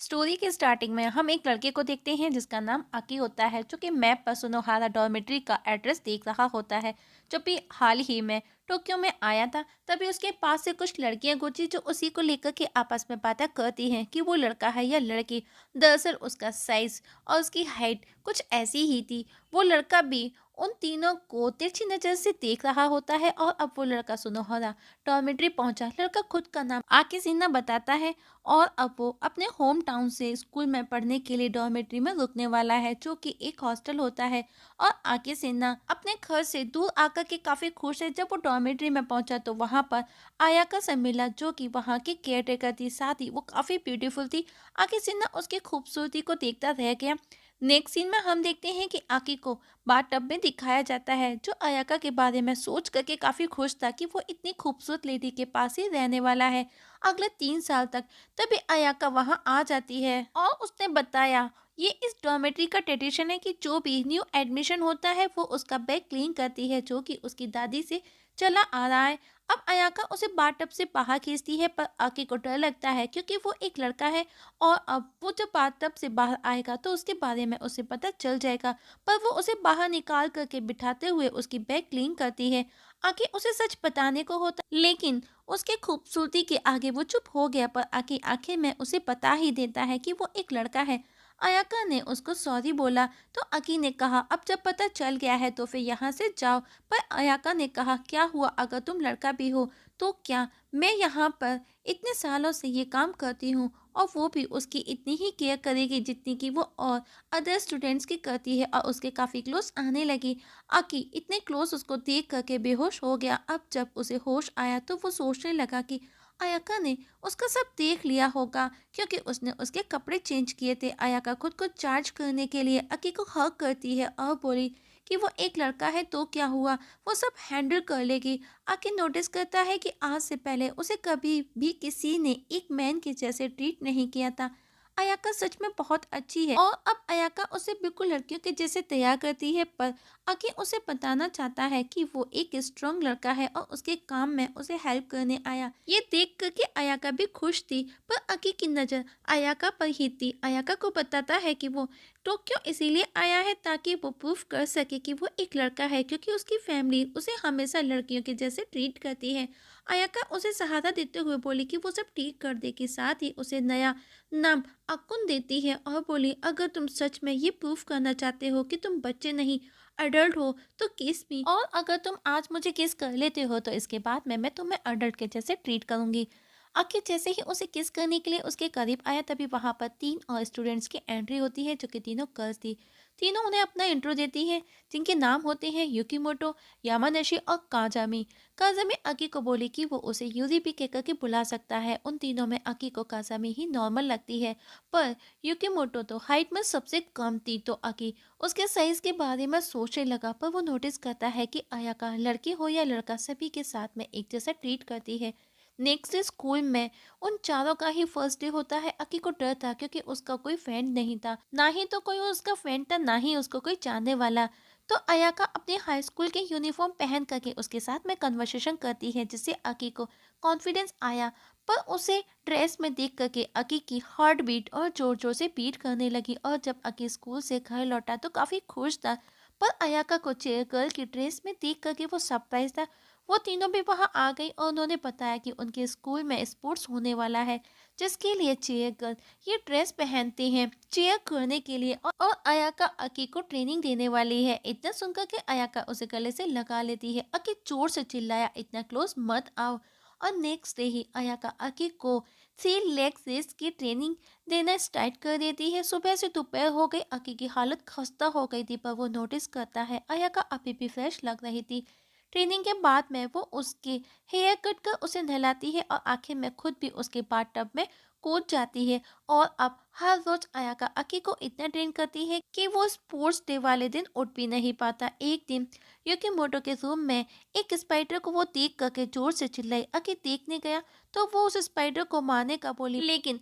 Story के starting में हम एक लड़के को देखते हैं जिसका नाम आकी होता है, जो कि मैप पर सुनोहारा डॉर्मेट्री का एड्रेस देख रहा होता है। जब भी हाल ही में टोक्यो में आया था, तभी उसके पास से कुछ लड़कियां गुजरी जो उसी को लेकर के आपस में बातें करती हैं कि वो लड़का है या लड़की। दरअसल उसका साइज और उसकी हाइट कुछ ऐसी ही थी। वो लड़का भी उन तीनों को तिरछी नजर से देख रहा होता है और अब वो लड़का सुनोहारा डॉर्मेट्री पहुंचा। लड़का खुद का नाम आकी सिन्हा बताता है और अब वो अपने होम टाउन से स्कूल में पढ़ने के लिए डॉर्मेट्री में रुकने वाला है, जो कि एक हॉस्टल होता है। और आके सिन्हा अपने घर से दूर आकर के काफी खुश है। जब वो डॉर्मेट्री में पहुंचा तो वहां पर आयाका से मिला, जो कि वहां की केयर टेकर थी। साथ ही वो काफी ब्यूटीफुल थी। आके सिन्हा उसकी खूबसूरती को देखता रह गया। नेक्स्ट सीन में हम देखते हैं कि आकी को बाथटब में दिखाया जाता है, जो अयाका के बारे में सोच करके काफी खुश था कि वो इतनी खूबसूरत लेडी के पास ही रहने वाला है अगले 3 साल तक। तभी अयाका वहां आ जाती है और उसने बताया ये इस डॉर्मेट्री का ट्रेडिशन है कि जो भी न्यू एडमिशन होता है वो उसका बैग क्लीन करती है, जो कि उसकी दादी से चला आ रहा है। अब अयाका उसे बाथटब से बाहर खींचती है, पर आके को डर लगता है क्योंकि वो एक लड़का है और अब वो जब बाथटब से बाहर आएगा तो उसके बारे में उसे पता चल जाएगा। पर वो उसे बाहर निकाल करके बिठाते हुए उसकी बैग क्लीन करती है। आके उसे सच बताने को होता, लेकिन उसके खूबसूरती के आगे वो चुप हो गया। पर आके आखिर में उसे बता ही देता है कि वो एक लड़का है। अयाका ने उसको सॉरी बोला तो अकी ने कहा अब जब पता चल गया है तो फिर यहाँ से जाओ। पर अयाका ने कहा क्या हुआ अगर तुम लड़का भी हो तो क्या, मैं यहाँ पर इतने सालों से ये काम करती हूँ और वो भी उसकी इतनी ही केयर करेगी जितनी कि वो और अदर स्टूडेंट्स की करती है। और उसके काफ़ी क्लोज आने लगी। आकी इतने क्लोज उसको देख करके बेहोश हो गया। अब जब उसे होश आया तो वो सोचने लगा कि अयाका ने उसका सब देख लिया होगा, क्योंकि उसने उसके कपड़े चेंज किए थे। अयाका खुद को चार्ज करने के लिए अकी को हक करती है और बोली कि वो एक लड़का है तो क्या हुआ, वो सब हैंडल कर लेगी। आकी नोटिस करता है कि आज से पहले उसे कभी भी किसी ने एक मैन के जैसे ट्रीट नहीं किया था। अयाका सच में बहुत अच्छी है और अब अयाका उसे बिल्कुल लड़कियों के जैसे तैयार करती है। पर अकी उसे बताना चाहता है कि वो एक स्ट्रॉन्ग लड़का है और उसके काम में उसे हेल्प करने आया। ये देख करके अयाका भी खुश थी, पर अकी की नज़र अयाका पर ही थी। अयाका को बताता है कि वो टोक्यो इसीलिए आया है ताकि वो प्रूफ कर सके कि वो एक लड़का है, क्योंकि उसकी फैमिली उसे हमेशा लड़कियों के जैसे ट्रीट करती है। अयाका उसे सहारा देते हुए बोली कि वो सब ठीक कर देगी। साथ ही उसे नया नाम अकुन देती है और बोली अगर तुम सच में ये प्रूफ करना चाहते हो कि तुम बच्चे नहीं अडल्ट हो तो किस मी, और अगर तुम आज मुझे किस कर लेते हो तो इसके बाद में मैं तुम्हें अडल्ट के जैसे ट्रीट करूंगी। आखिर जैसे ही उसे किस करने के लिए उसके करीब आया, तभी वहां पर 3 और स्टूडेंट्स की एंट्री होती है, जो कि तीनों गर्ल्स थी। तीनों उन्हें अपना इंट्रो देती हैं, जिनके नाम होते हैं युकीमोटो, यामानशी और काजामी। काजामी अकी को बोली कि वो उसे यूरी भी कहकर के बुला सकता है। उन तीनों में अकी को काजामी ही नॉर्मल लगती है, पर युकीमोटो तो हाइट में सबसे कम थी। तो अकी उसके साइज के बारे में सोचने लगा, पर वो नोटिस करता है कि अयाका लड़की हो या लड़का सभी के साथ में एक जैसा ट्रीट करती है। नेक्स्ट डे स्कूल में उन चारों का ही फर्स्ट डे होता है। अकी को डर था क्योंकि उसका कोई फ्रेंड नहीं था, ना ही तो कोई उसका फ्रेंड था, ना ही उसको कोई जानने वाला। तो अयाका अपने हाई स्कूल के यूनिफॉर्म पहन करके उसके साथ में कन्वर्सेशन करती है, जिससे अकी को कॉन्फिडेंस आया। पर उसे ड्रेस में देख करके अकी की हार्ट बीट और जोर जोर से बीट करने लगी। और जब अकी स्कूल से घर लौटा तो काफी खुश था, पर अयाका को चेयर गर्ल की ड्रेस में देख करके वो सरप्राइज था। वो तीनों भी वहां आ गई और उन्होंने बताया कि उनके स्कूल में स्पोर्ट्स होने वाला है, जिसके लिए चेयर गर्ल ये ड्रेस पहनते हैं चेयर करने के लिए। और अयाका अकी को ट्रेनिंग देने वाली है। इतना सुनकर के अयाका उसे गले से लगा लेती है। अकी जोर से चिल्लाया इतना क्लोज मत आओ। और नेक्स्ट डे ही अयाका अकी को 3 लेग रेस की ट्रेनिंग देना स्टार्ट कर देती है। सुबह से दोपहर हो गई, अकी की हालत खस्ता हो गई थी, पर वो नोटिस करता है अयाका अभी भी फ्रेश लग रही थी। ट्रेनिंग के बाद में वो उसके हेयर कट कर उसे नहलाती है और आखिर में खुद भी उसके बाथटब में कूद जाती है। और अब हर रोज अयाका अकी को इतना ट्रेन करती है कि वो स्पोर्ट्स डे वाले दिन उठ भी नहीं पाता। एक दिन युकीमोटो के रूम में एक स्पाइडर को वो देख करके जोर से चिल्लाई। अकी देखने गया तो वो उस स्पाइडर को मारने का बोली, लेकिन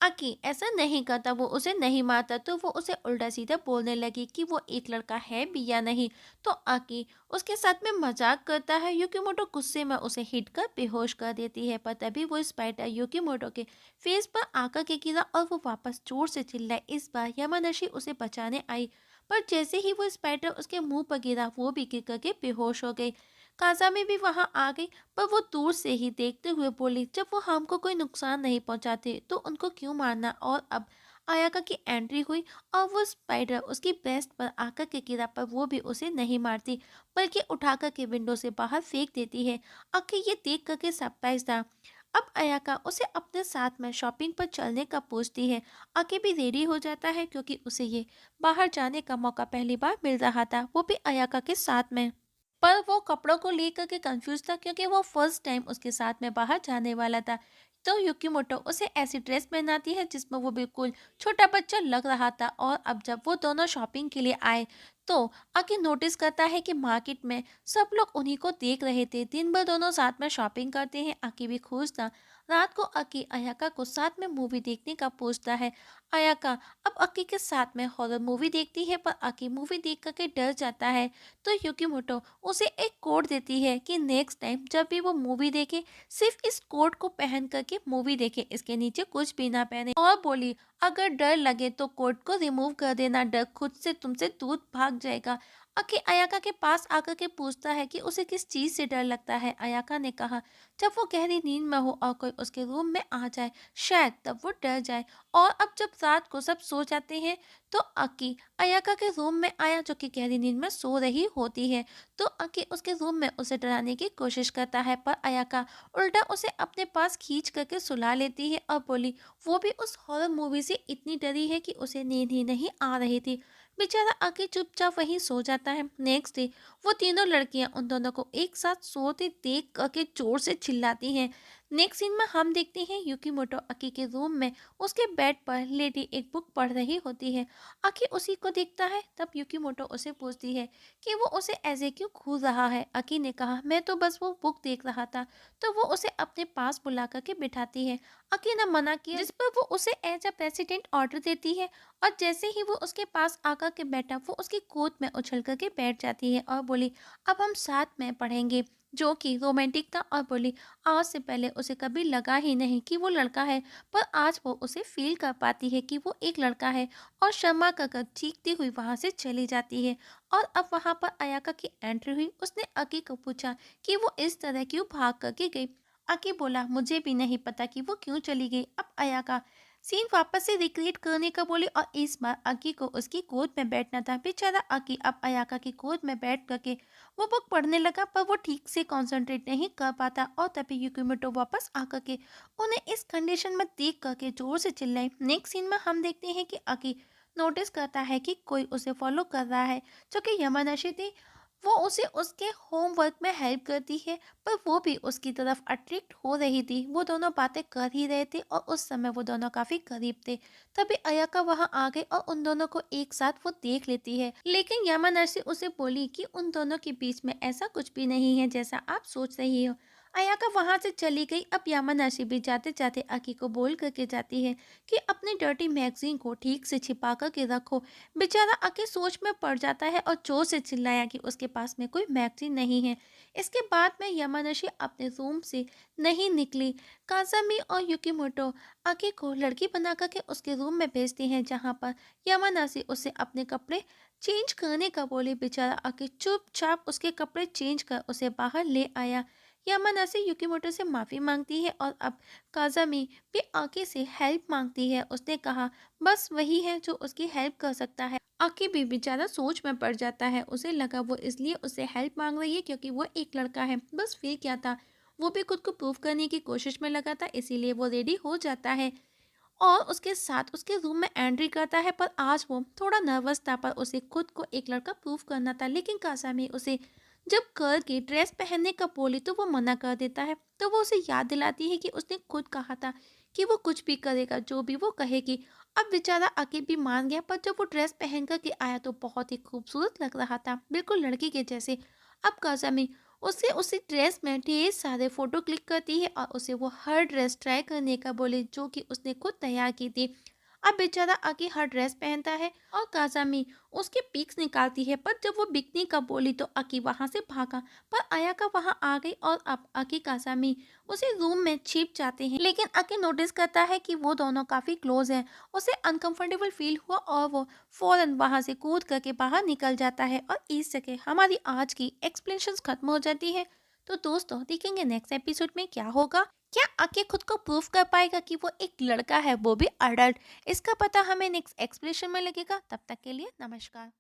आकी ऐसा नहीं करता, वो उसे नहीं मारता, तो वो उसे उल्टा सीधा बोलने लगी कि वो एक लड़का है भी या नहीं। तो आकी उसके साथ में मजाक करता है। युकीमोटो गुस्से में उसे हिट कर बेहोश कर देती है, पर तभी वो स्पाइडर युकीमोटो के फेस पर आकर के गिरा और वो वापस जोर से चिल्लाए। इस बार यामानशी उसे बचाने आई, पर जैसे ही वो स्पाइडर उसके मुंह पर गिरा, वो भी गिर करके बेहोश हो गई। काजामी भी वहां आ गई, पर वो दूर से ही देखते हुए बोली, जब वो हमको कोई नुकसान नहीं पहुंचाते तो उनको क्यों मारना। और अब आयाका की एंट्री हुई और वो स्पाइडर उसकी ब्रेस्ट पर आकर के गिरा, पर वो भी उसे नहीं मारती, बल्कि उठाकर के विंडो से बाहर फेंक देती है। आखिर ये देख करके सरप्राइज था। अब अयाका उसे अपने साथ में शॉपिंग पर चलने का पूछती है। आके भी रेडी हो जाता है, क्योंकि उसे ये बाहर जाने का मौका पहली बार मिल रहा था, वो भी अयाका के साथ में। पर वो कपड़ों को लेकर के कंफ्यूज था, क्योंकि वो फर्स्ट टाइम उसके साथ में बाहर जाने वाला था। तो युकीमोटो उसे ऐसी ड्रेस पहनाती है जिसमें वो बिल्कुल छोटा बच्चा लग रहा था। और अब जब वो दोनों शॉपिंग के लिए आए, तो आके नोटिस करता है कि मार्केट में सब लोग उन्हीं को देख रहे थे। दिन भर दोनों साथ में शॉपिंग करते हैं। आकी भी खुश था। रात को अकी अयाका को साथ में मूवी देखने का पूछता है। अयाका अब अकी के साथ में हॉरर मूवी देखती है, पर अकी मूवी देख करके डर जाता है। तो युकीमोटो उसे एक कोड देती है कि नेक्स्ट टाइम जब भी वो मूवी देखे, सिर्फ इस कोड को पहन करके मूवी देखे, इसके नीचे कुछ भी ना पहने। और बोली, अगर डर लगे तो कोड को रिमूव कर देना, डर खुद से तुमसे दूर भाग जाएगा। अकी अयाका के पास आकर के पूछता है कि उसे किस चीज से डर लगता है। अयाका ने कहा, जब वो गहरी नींद में हो और कोई उसके रूम में आ जाए, शायद तब वो डर जाए। और अब जब रात को सब सो जाते हैं, तो अकी अयाका के रूम में आया, जो कि गहरी नींद में सो रही होती है। तो अकी उसके रूम में उसे डराने की कोशिश करता है, पर अयाका उल्टा उसे अपने पास खींच करके सुला लेती है और बोली, वो भी उस हॉरर मूवी से इतनी डरी है कि उसे नींद ही नहीं आ रही थी। बेचारा अकी चुपचाप वहीं सो जाता है। नेक्स्ट डे वो तीनों लड़कियां उन दोनों को एक साथ सोते देख करके जोर से चिल्लाती हैं। नेक्स्ट सीन में हम देखते हैं युकीमोटो अकी के रूम में उसके बेड पर लेटी एक बुक पढ़ रही होती है। अकी उसी को देखता है। तब युकीमोटो उसे पूछती है कि वो उसे ऐसे क्यों घूर रहा है। अकी ने कहा, मैं तो बस वो बुक देख रहा था। तो वो उसे अपने पास बुला करके बिठाती है। अकी ने मना किया, जिस पर वो उसे एज अ प्रेसिडेंट ऑर्डर देती है। और जैसे ही वो उसके पास आकर के बैठा, वो उसकी गोद में उछल करके बैठ जाती है और बोली, अब हम साथ में पढ़ेंगे, जो कि रोमांटिक था। और बोली, आज से पहले उसे कभी लगा ही नहीं कि वो लड़का है, पर आज वो उसे फील कर पाती है कि वो एक लड़का है। और शर्मा का चीखती हुई वहां से चली जाती है। और अब वहां पर अयाका की एंट्री हुई। उसने अकी को पूछा कि वो इस तरह क्यों भाग करके गई। अकी बोला, मुझे भी नहीं पता कि वो क्यों चली गई। अब अयाका सीन वापस से रिक्रिएट करने का बोली, और इस बार अकी को उसकी गोद में बैठना था। बेचारा अकी अब अयाका की गोद में बैठ करके वो बुक पढ़ने लगा, पर वो ठीक से कंसंट्रेट नहीं कर पाता। और तभी युकीमोटो वापस आकर के उन्हें इस कंडीशन में देख करके जोर से चिल्लाई। नेक्स्ट सीन में हम देखते हैं कि अकी नोटिस करता है कि कोई उसे फॉलो कर रहा है, जो कि यामानाशी थी। वो उसे उसके होमवर्क में हेल्प करती है, पर वो भी उसकी तरफ अट्रैक्ट हो रही थी। वो दोनों बातें कर ही रहे थे और उस समय वो दोनों काफी करीब थे। तभी अयाका वहां आ गई और उन दोनों को एक साथ वो देख लेती है। लेकिन यामानाशी उसे बोली कि उन दोनों के बीच में ऐसा कुछ भी नहीं है जैसा आप सोच रही हो। अयाका वहां से चली गई। अब यामानाशी भी जाते जाते अकी को बोल करके जाती है कि अपनी डर्टी मैगजीन को ठीक से छिपा करके रखो। बेचारा अकी सोच में पड़ जाता है और जोर से चिल्लाया कि उसके पास में कोई मैगजीन नहीं है। इसके बाद में यामानाशी अपने रूम से नहीं निकली। काजामी और युकीमोटो अकी को लड़की बना करके उसके रूम में भेजते हैं, जहां पर यामानाशी उसे अपने कपड़े चेंज करने का बोली। बेचारा अकी चुपचाप उसके कपड़े चेंज कर उसे बाहर ले आया। यामानाशी युकीमोटो से माफी मांगती है और अब काजामी भी आकी से हेल्प मांगती है। उसने कहा, बस वही है जो उसकी हेल्प कर सकता है। आकी भी बेचारा सोच में पड़ जाता है। उसे लगा वो इसलिए उससे हेल्प मांग रही है क्योंकि वो एक लड़का है, बस फिर क्या था। वो भी खुद को प्रूव करने की कोशिश में लगा था, इसीलिए वो रेडी हो जाता है और उसके साथ उसके रूम में एंट्री करता है। पर आज वो थोड़ा नर्वस था, पर उसे खुद को एक लड़का प्रूव करना था। लेकिन कासामी उसे जब गर्ल की ड्रेस पहनने का बोली तो वो मना कर देता है। तो वो उसे याद दिलाती है कि उसने खुद कहा था कि वो कुछ भी करेगा, जो भी वो कहेगी। अब बेचारा आके भी मान गया, पर जब वो ड्रेस पहन कर के आया तो बहुत ही खूबसूरत लग रहा था, बिल्कुल लड़की के जैसे। अब काजामी उसे उसी ड्रेस में ढेर सारे फोटो क्लिक करती है और उसे वो हर ड्रेस ट्राई करने का बोले जो कि उसने खुद तैयार की थी। अब बेचारा आके हर ड्रेस पहनता है और काजामी उसके पिक्स निकालती है, पर जब वो बिकनी का बोली तो अकी वहां से भागा। पर अयाका वहां आ गई और अब अकी काजामी उसी रूम में छिप जाते हैं, लेकिन अकी नोटिस करता है कि वो दोनों काफी क्लोज हैं। उसे अनकंफर्टेबल फील हुआ और वो फौरन वहां से कूद करके बाहर निकल जाता है और इस जगह हमारी आज की एक्सप्लेनेशन खत्म हो जाती है। तो दोस्तों देखेंगे नेक्स्ट एपिसोड में क्या होगा। क्या आके खुद को प्रूफ कर पाएगा कि वो एक लड़का है, वो भी अडल्ट। इसका पता हमें नेक्स्ट एक्सप्लेनेशन में लगेगा। तब तक के लिए नमस्कार।